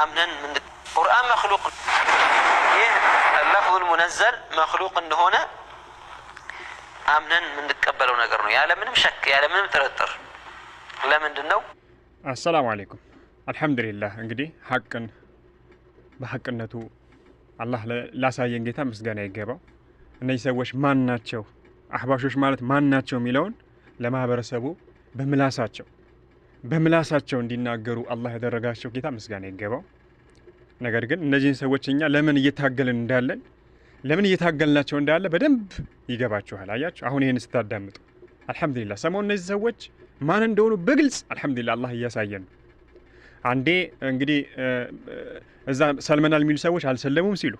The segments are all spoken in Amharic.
آمنن من القرآن مخلوق اللفظ المنزل مخلوق هنا آمنن من نتقبله نقرنه يا لمن شك يا لمن ترتر لا من دنو. السلام عليكم. الحمد لله እንግዲህ ሐቅን በሐቅነቱ አላህ ላሳየን ጌታ ምስጋና ይገባው። እነዚህ ሰዎች ማን ናቸው? አህባሾች ማለት ማን ናቸው የሚለውን ለማህበረሰቡ በምላሳቸው እንዲናገሩ አላህ ያደረጋቸው ጌታ ምስጋና ይገባው። ነገር ግን እነዚህን ሰዎች እኛ ለምን እየታገልናቸው እንዳለ በደንብ ይገባችኋል። አያችሁ አሁን ይሄን ስታዳምጡ አልহামዱሊላህ ሰሞኑን እነዚህ ሰዎች ማን እንደሆኑ በግልጽ አልহামዱሊላህ አላህ እያሳየን ነው። አንዴ እንግዲህ እዛ ሰልመናል የሚሉ ሰዎች አልሰለሙም ሲሉ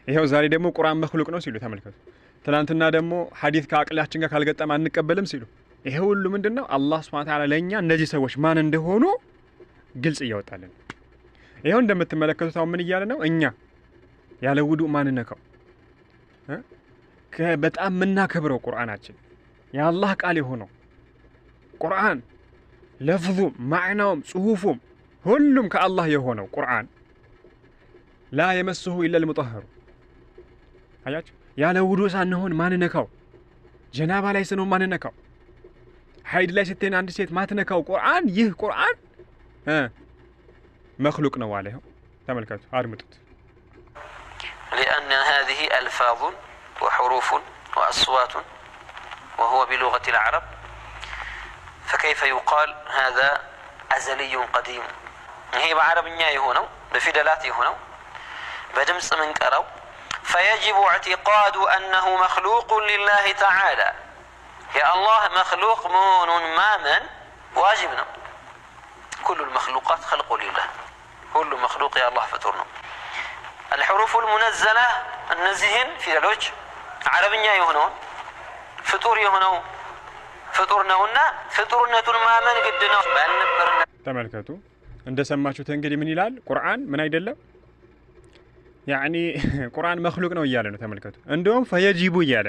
ይሄው ዛሬ ደግሞ ቁርአን መخلوቅ ነው ሲሉ ተመልከቱ። ትናንትና ደግሞ ሐዲስ ከአቅላችን ጋር ካልገጠመ አንቀበልም ሲሉ ይሄ ሁሉ ምንድነው? አላህ Subhanahu Ta'ala ለኛ እነዚህ ሰዎች ማን እንደሆኑ ግልጽ እያወጣልን። ይሄው እንደምትመለከቱት አሁን ምን እያለ ነው? እኛ ያለ ውዱእ ማን ነካው በጣም ምናከብረው ቁርአናችን የአላህ ቃል የሆነው ቁርአን ለፍዙም ማዕናውም ጽሁፉም ሁሉም ከአላህ የሆነው ቁርአን ላ የመስሁ ኢላ المطهر አያችሁ ያለ ውዱእ ሳንሆን ማን ነካው? ጀናባ ላይ ስንሆን ማን ነካው? ሐይድ ላይ ስትሆን አንድ ሴት ማትነካው ቁርአን ይህ ቁርአን مخلوق ነው አለ። ይሄው ተመልከቱ አድምጡት። لأن هذه ألفاظ وحروف وأصوات وهو بلغة العرب فكيف يقال هذا أزلي قديم؟ هي بعربية هنا بفدلات هنا بدمس من كرو فيجب اعتقاد أنه مخلوق لله تعالى. يا الله مخلوق مون ما من واجبنا كل المخلوقات خلق لله كل مخلوق يا الله فطرنا. الحروف المنزلة النزهن في دلوج عربية هنا فطور هنا فطورنا فطورنا ما من قدنا بأن نبرنا. ተመልከቱ እንደሰማችሁት እንግዲህ ምን ይላል ቁርአን ምን አይደለም ያኒ ቁርአን መخلوቅ ነው እያለ ነው። ተመልከቱ እንደውም ፈየጂቡ እያለ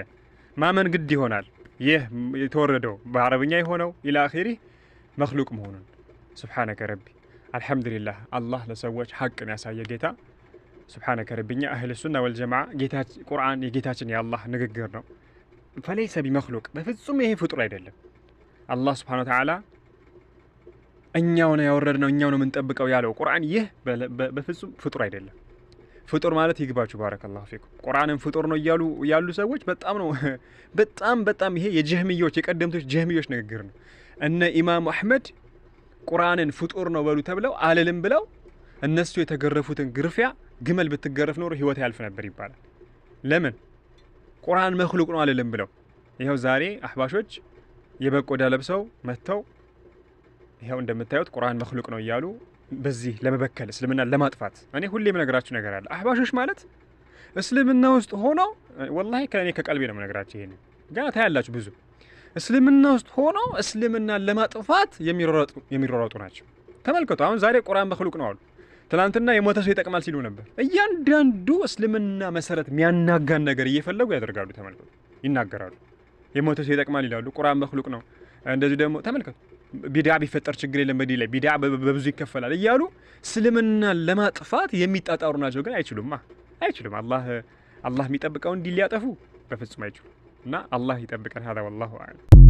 ማመን ግድ ይሆናል ይህ የተወረደው በአረብኛ የሆነው ኢላ አኺሪ መخلوቅ መሆኑን። ሱብሃነከ ረቢ አልহামዱሊላህ አላህ ለሰዎች ሐቅን ያሳየ ጌታ ሱብሃነከ ረቢኛ አህለ ሱና ወልጀማዓ ጌታችን ቁርአን የጌታችን የአላህ ንግግር ነው። ፈለይሰ ቢመخلوቅ በፍጹም ይሄ ፍጡር አይደለም። አላህ Subhanahu Wa Ta'ala እኛው ነው ያወረድነው እኛው ነው የምንጠብቀው ያለው ቁርአን ይህ በፍጹም ፍጡር አይደለም። ፍጡር ማለት ይግባችሁ ባረከላሁ ፊኩም ቁርአንን ፍጡር ነው ያሉ ሰዎች በጣም ይሄ የጀህሚዮች የቀደምቶች ጀህሚዮች ንግግር ነው። እነ ኢማም አህመድ ቁርአንን ፍጡር ነው በሉ ተብለው አለልም ብለው እነሱ የተገረፉትን ግርፊያ ግመል ብትገረፍ ኖሮ ህይወት ያልፍ ነበር ይባላል። ለምን ቁርአን መخلوቅ ነው አለልም ብለው። ይሄው ዛሬ አህባሾች የበቆዳ ለብሰው መተው ይሄው እንደምታዩት ቁርአን መخلوቅ ነው እያሉ በዚህ ለመበከል እስልምና ለማጥፋት እኔ ሁሌም ነገራችሁ ነገር አለ። አህባሾች ማለት እስልምና ውስጥ ሆነው ወላሂ ከኔ ከቀልቤ ነው ነገራችሁ። ይሄን ገና ታያላችሁ ብዙ እስልምና ውስጥ ሆነው እስልምና ለማጥፋት የሚሮራጡ ናቸው። ተመልከቱ አሁን ዛሬ ቁርአን መخلوቅ ነው አሉ። ትናንትና የሞተ ሰው ይጠቅማል ሲሉ ነበር። እያንዳንዱ እስልምና መሰረት የሚያናጋን ነገር እየፈለጉ ያደርጋሉ። ተመልከቱ ይናገራሉ። የሞተ ሰው ይጠቅማል ይላሉ። ቁርአን መخلوቅ ነው። እንደዚህ ደግሞ ተመልከቱ ቢድዓ ቢፈጠር ችግር የለም በዲን ላይ ቢድዓ በብዙ ይከፈላል እያሉ እስልምና ለማጥፋት የሚጣጣሩ ናቸው። ግን አይችሉም። አላህ የሚጠብቀው እንዲህ ሊያጠፉ በፍጹም አይችሉም። እና አላህ ይጠብቀን። هذا والله أعلم.